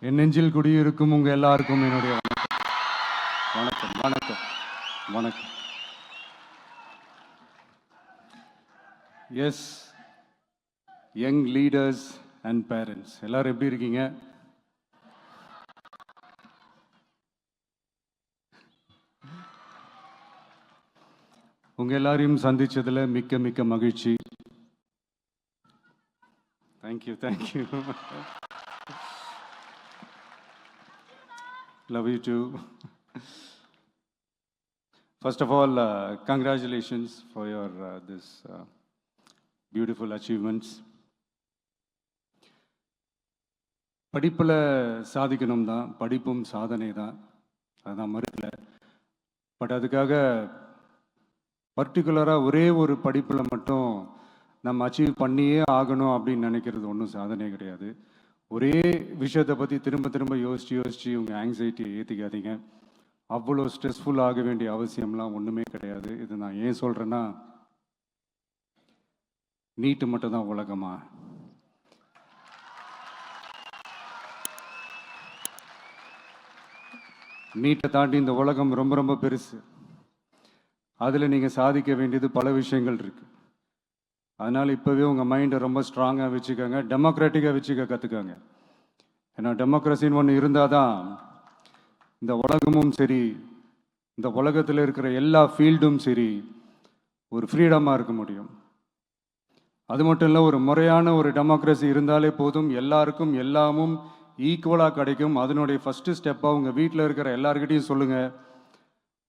என் நெஞ்சில் குடியிருக்கும் உங்க எல்லாருக்கும் என்னுடைய வணக்கம் வணக்கம் வணக்கம். Yes, young leaders and parents எல்லாரும் எப்படி இருக்கீங்க? உங்க எல்லாரையும் சந்திச்சதுல மிக்க மிக்க மகிழ்ச்சி. Thank you thank you. Love you too. First of all, congratulations for your this beautiful achievements. படிப்பில் சாதிக்கணும் தான், படிப்பும் சாதனை தான், அதுதான் மறுக்கல. பட் அதுக்காக பர்டிகுலராக ஒரே ஒரு படிப்பில் மட்டும் நம்ம அச்சீவ் பண்ணியே ஆகணும் அப்படின்னு நினைக்கிறது ஒன்றும் சாதனை கிடையாது. ஒரே விஷயத்தை பற்றி திரும்ப திரும்ப யோசித்து உங்கள் ஆங்ஸைட்டியை ஏற்றிக்காதீங்க. அவ்வளோ ஸ்ட்ரெஸ்ஃபுல் ஆக வேண்டிய அவசியம்லாம் ஒன்றுமே கிடையாது. இது நான் ஏன் சொல்கிறேன்னா, நீட்டு மட்டும் தான் உலகமா? நீட்டை தாண்டி இந்த உலகம் ரொம்ப ரொம்ப பெருசு. அதில் நீங்கள் சாதிக்க வேண்டியது பல விஷயங்கள் இருக்குது. அதனால் இப்போவே உங்கள் மைண்டை ரொம்ப ஸ்ட்ராங்காக வச்சுக்கோங்க, டெமோக்ராட்டிக்காக வச்சுக்க கற்றுக்கோங்க. ஏன்னா டெமோக்ரஸின்னு ஒன்று இருந்தால் தான் இந்த உலகமும் சரி, இந்த உலகத்தில் இருக்கிற எல்லா ஃபீல்டும் சரி, ஒரு ஃப்ரீடமாக இருக்க முடியும். அது மட்டும் இல்லை, ஒரு முறையான ஒரு டெமோக்ரஸி இருந்தாலே போதும், எல்லாருக்கும் எல்லாமும் ஈக்குவலாக கிடைக்கும். அதனுடைய ஃபஸ்ட்டு ஸ்டெப்பாக உங்கள் வீட்டில் இருக்கிற எல்லாருக்கிட்டையும் சொல்லுங்கள்,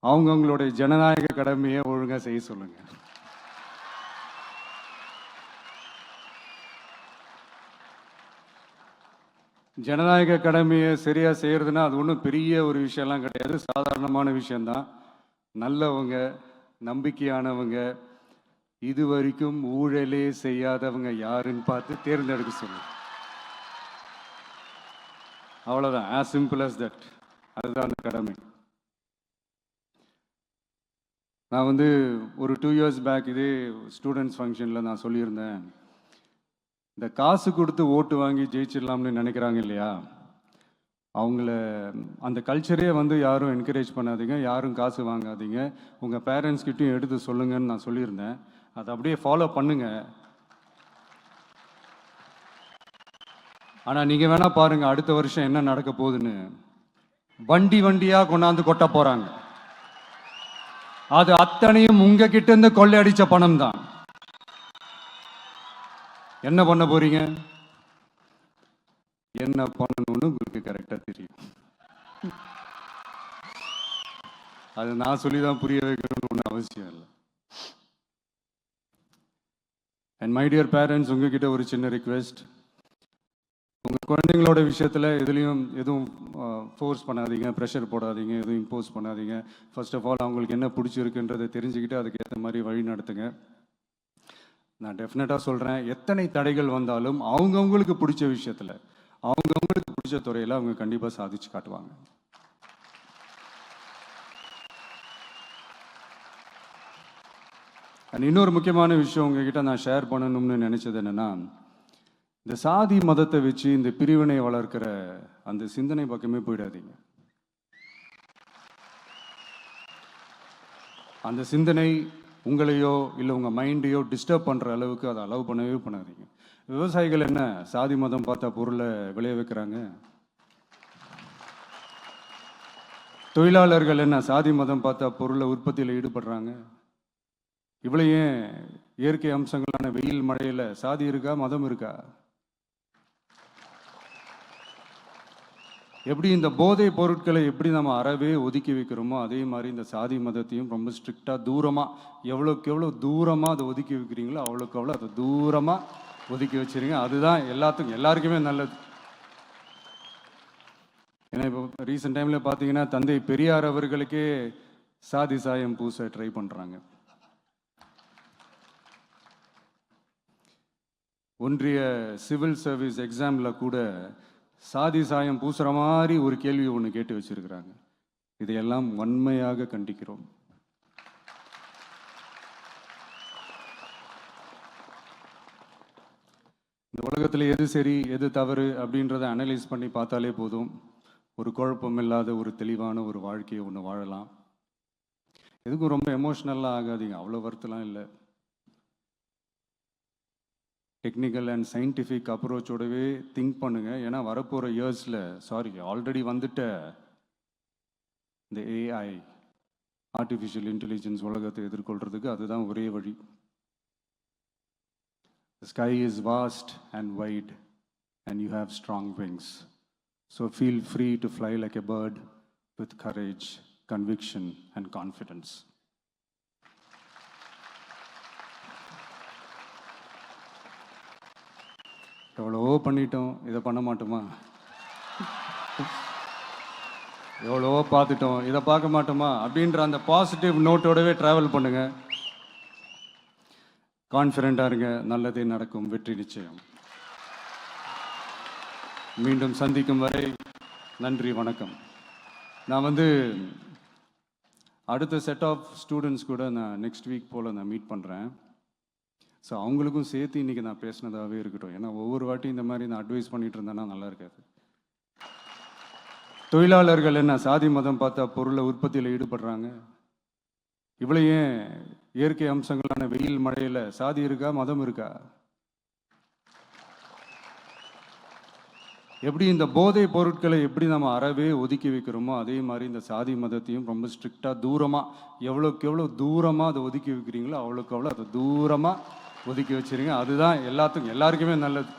அவங்கவுங்களுடைய ஜனநாயக கடமையை ஒழுங்காக செய்ய சொல்லுங்கள். ஜனநாயக கடமையை சரியாக செய்கிறதுனா அது ஒன்றும் பெரிய ஒரு விஷயம்லாம் கிடையாது, சாதாரணமான விஷயந்தான். நல்லவங்க, நம்பிக்கையானவங்க, இது வரைக்கும் ஊழலே செய்யாதவங்க யாருன்னு பார்த்து தேர்ந்தெடுக்க சொல்லுங்க. அவ்வளோதான், ஆஸ் சிம்பிள் அஸ் தட். அதுதான் அந்த கடமை. நான் ஒரு 2 years பேக் இதே ஸ்டூடெண்ட்ஸ் ஃபங்க்ஷனில் நான் சொல்லியிருந்தேன், இந்த காசு கொடுத்து ஓட்டு வாங்கி ஜெயிச்சிடலாம்னு நினைக்கிறாங்க இல்லையா, அவங்கள அந்த கல்ச்சரே யாரும் என்கரேஜ் பண்ணாதீங்க, யாரும் காசு வாங்காதீங்க, உங்கள் பேரண்ட்ஸ்கிட்டையும் எடுத்து சொல்லுங்கன்னு நான் சொல்லியிருந்தேன். அதை அப்படியே ஃபாலோ பண்ணுங்க. ஆனால் நீங்கள் வேணால் பாருங்கள், அடுத்த வருஷம் என்ன நடக்க போகுதுன்னு. வண்டி வண்டியாக கொண்டாந்து கொட்ட போகிறாங்க. அது அத்தனையும் உங்ககிட்ட இருந்து கொள்ளையடிச்ச பணம் தான். என்ன பண்ண போறீங்க? என்ன பண்ணணும்னு உங்களுக்கு கரெக்டாக தெரியும். அது நான் சொல்லி தான் புரிய வைக்கணும்னு ஒன்றும் அவசியம் இல்லை. அண்ட் மை டியர் பேரண்ட்ஸ், உங்ககிட்ட ஒரு சின்ன ரிக்வெஸ்ட். உங்கள் குழந்தைங்களோட விஷயத்தில் எதுவும் ஃபோர்ஸ் பண்ணாதீங்க, ப்ரெஷர் போடாதீங்க, எதுவும் இம்போஸ் பண்ணாதீங்க. ஃபர்ஸ்ட் ஆஃப் ஆல் அவங்களுக்கு என்ன பிடிச்சிருக்குன்றதை தெரிஞ்சுக்கிட்டு அதுக்கேற்ற மாதிரி வழி நடத்துங்க. நான் டெஃபினட்டாக சொல்கிறேன், எத்தனை தடைகள் வந்தாலும் அவங்கவுங்களுக்கு பிடிச்ச விஷயத்தில், அவங்கவுங்களுக்கு பிடிச்ச துறையில் அவங்க கண்டிப்பாக சாதிச்சு காட்டுவாங்க. அண்ட் இன்னொரு முக்கியமான விஷயம் உங்ககிட்ட நான் ஷேர் பண்ணணும்னு நினச்சது என்னென்னா, இந்த சாதி மதத்தை வச்சு இந்த பிரிவினை வளர்க்கிற அந்த சிந்தனை பக்கமே போயிடாதீங்க. அந்த சிந்தனை உங்களையோ இல்லை உங்கள் மைண்டையோ டிஸ்டர்ப் பண்ணுற அளவுக்கு அதை அலோவ் பண்ணவே பண்ணாதீங்க. விவசாயிகள் என்ன சாதி மதம் பார்த்தா பொருளை விளைய வைக்கிறாங்க? தொழிலாளர்கள் என்ன சாதி மதம் பார்த்தா பொருளை உற்பத்தியில் ஈடுபடுறாங்க? இவ்வளோ ஏன் இயற்கை அம்சங்களான வெயில் மழையில் சாதி இருக்கா, மதம் இருக்கா? எப்படி இந்த போதை பொருட்களை எப்படி நம்ம அறவே ஒதுக்கி வைக்கிறோமோ, அதே மாதிரி இந்த சாதி மதத்தையும் ரொம்ப ஸ்ட்ரிக்டாக தூரமாக, எவ்வளோக்கு எவ்வளோ தூரமாக அதை ஒதுக்கி வைக்கிறீங்களோ அவ்வளோக்கு அவ்வளோ அதை தூரமாக ஒதுக்கி வச்சுருங்க. அதுதான் எல்லாருக்குமே நல்லது. ஏன்னா இப்போ ரீசெண்ட் டைமில் பார்த்தீங்கன்னா, தந்தை பெரியார் அவர்களுக்கே சாதி சாயம் பூச ட்ரை பண்ணுறாங்க. ஒன்றிய சிவில் சர்வீஸ் எக்ஸாமில் கூட சாதி சாயம் பூசுகிற மாதிரி ஒரு கேள்வி ஒன்று கேட்டு வச்சிருக்கிறாங்க. இதையெல்லாம் வன்மையாக கண்டிக்கிறோம். இந்த உலகத்தில் எது சரி எது தவறு அப்படின்றத அனலைஸ் பண்ணி பார்த்தாலே போதும். ஒரு குழப்பம் இல்லாத ஒரு தெளிவான ஒரு வாழ்க்கையை ஒன்று வாழலாம். எதுக்கும் ரொம்ப எமோஷ்னலாக ஆகாதீங்க, அவ்வளோ வருத்தலாம் இல்லை. டெக்னிக்கல் அண்ட் சயின்டிஃபிக் அப்ரோச்சோடவே திங்க் பண்ணுங்கள். ஏன்னா வரப்போகிற இயர்ஸில் ஆல்ரெடி வந்துட்ட இந்த ஏஐ ஆர்டிஃபிஷியல் இன்டெலிஜென்ஸ் உலகத்தை எதிர்கொள்கிறதுக்கு அதுதான் ஒரே வழி. The sky is vast and wide, and you have strong wings. So feel free to fly like a bird with courage, conviction, and confidence. எவ்வளவோ பண்ணிட்டோம், இதை பண்ண மாட்டோமா? எவ்வளவோ பார்த்துட்டோம், இதை பார்க்க மாட்டோமா அப்படின்ற அந்த பாசிட்டிவ் நோட்டோடவே ட்ராவல் பண்ணுங்க. கான்ஃபிடென்ட்டாக இருங்க, நல்லதே நடக்கும், வெற்றி நிச்சயம். மீண்டும் சந்திக்கும் வரை நன்றி, வணக்கம். நான் அடுத்த செட் ஆஃப் ஸ்டூடெண்ட்ஸ் கூட நான் நெக்ஸ்ட் வீக் போல் நான் மீட் பண்ணுறேன். ஸோ அவங்களுக்கும் சேர்த்து இன்றைக்கி நான் பேசினதாகவே இருக்கட்டும். ஏன்னா ஒவ்வொரு வாட்டியும் இந்த மாதிரி நான் அட்வைஸ் பண்ணிகிட்டு இருந்தேன்னா நல்லா இருக்காது. தொழிலாளர்கள் என்ன சாதி மதம் பார்த்தா பொருளை உற்பத்தியில் ஈடுபடுறாங்க? இவ்வளோ ஏன் இயற்கை அம்சங்களான வெயில் மழையில் சாதி இருக்கா, மதம் இருக்கா? எப்படி இந்த போதை பொருட்களை எப்படி நம்ம அறவே ஒதுக்கி வைக்கிறோமோ அதே மாதிரி இந்த சாதி மதத்தையும் ரொம்ப ஸ்ட்ரிக்டாக தூரமாக, எவ்வளோக்கு எவ்வளோ தூரமாக அதை ஒதுக்கி வைக்கிறீங்களோ அவ்வளோக்கு அவ்வளோ அதை தூரமாக ஒதுக்கி வச்சிருங்க. அதுதான் எல்லாருக்குமே நல்லது.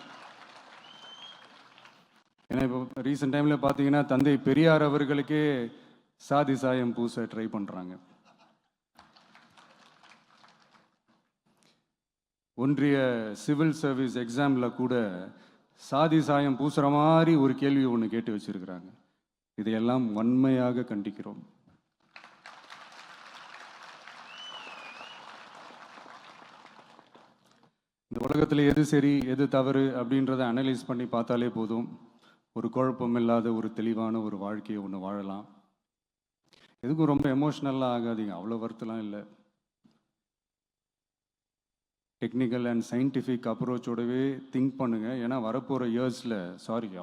ஏன்னா இப்போ ரீசெண்ட் டைமில் பார்த்தீங்கன்னா தந்தை பெரியார் அவர்களுக்கே சாதி சாயம் பூச ட்ரை பண்ணுறாங்க. ஒன்றிய சிவில் சர்வீஸ் எக்ஸாமில் கூட சாதி சாயம் பூசுகிற மாதிரி ஒரு கேள்வி ஒன்று கேட்டு வச்சிருக்கிறாங்க. இதையெல்லாம் வன்மையாக கண்டிக்கிறோம். இந்த உலகத்தில் எது சரி எது தவறு அப்படின்றத அனலைஸ் பண்ணி பார்த்தாலே போதும். ஒரு குழப்பம் இல்லாத ஒரு தெளிவான ஒரு வாழ்க்கையை ஒன்று வாழலாம். எதுக்கும் ரொம்ப எமோஷ்னலாக ஆகாதீங்க, அவ்வளோ வருத்தலாம் இல்லை. டெக்னிக்கல் அண்ட் சயின்டிஃபிக் அப்ரோச்சோடவே திங்க் பண்ணுங்கள். ஏன்னா வரப்போகிற இயர்ஸில்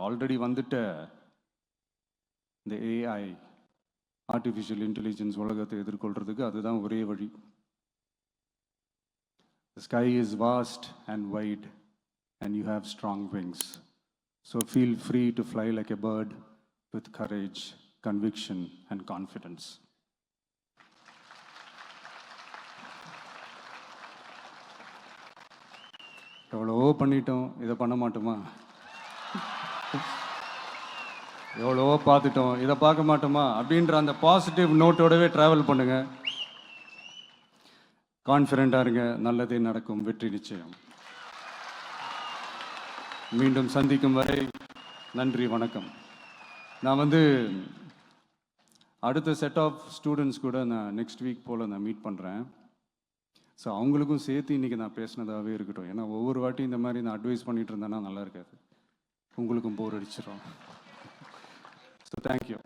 ஆல்ரெடி வந்துட்ட இந்த ஏஐ ஆர்டிஃபிஷியல் இன்டெலிஜென்ஸ் உலகத்தை எதிர்கொள்கிறதுக்கு அதுதான் ஒரே வழி. The sky is vast and wide, and you have strong wings. So feel free to fly like a bird with courage, conviction, and confidence. எவ்வளவோ பண்ணிட்டோம், இதை பண்ண மாட்டோமா? எவ்வளவோ பார்த்துட்டோம், இதை பார்க்க மாட்டோமா அப்படின்ற அந்த பாசிட்டிவ் நோட்டோடவே ட்ராவல் பண்ணுங்க. கான்ஃபிடென்ட்டாக இருங்க, நல்லதே நடக்கும், வெற்றி நிச்சயம். மீண்டும் சந்திக்கும் வரை நன்றி, வணக்கம். நான் அடுத்த செட் ஆஃப் ஸ்டூடெண்ட்ஸ் கூட நான் நெக்ஸ்ட் வீக் போல் நான் மீட் பண்ணுறேன். ஸோ அவங்களுக்கும் சேர்த்து இன்றைக்கி நான் பேசினதாகவே இருக்கட்டும். ஏன்னா ஒவ்வொரு வாட்டியும் இந்த மாதிரி நான் அட்வைஸ் பண்ணிகிட்டு இருந்தேன்னா நல்லா இருக்காது, உங்களுக்கும் போர் அடிச்சிடும். So thank you.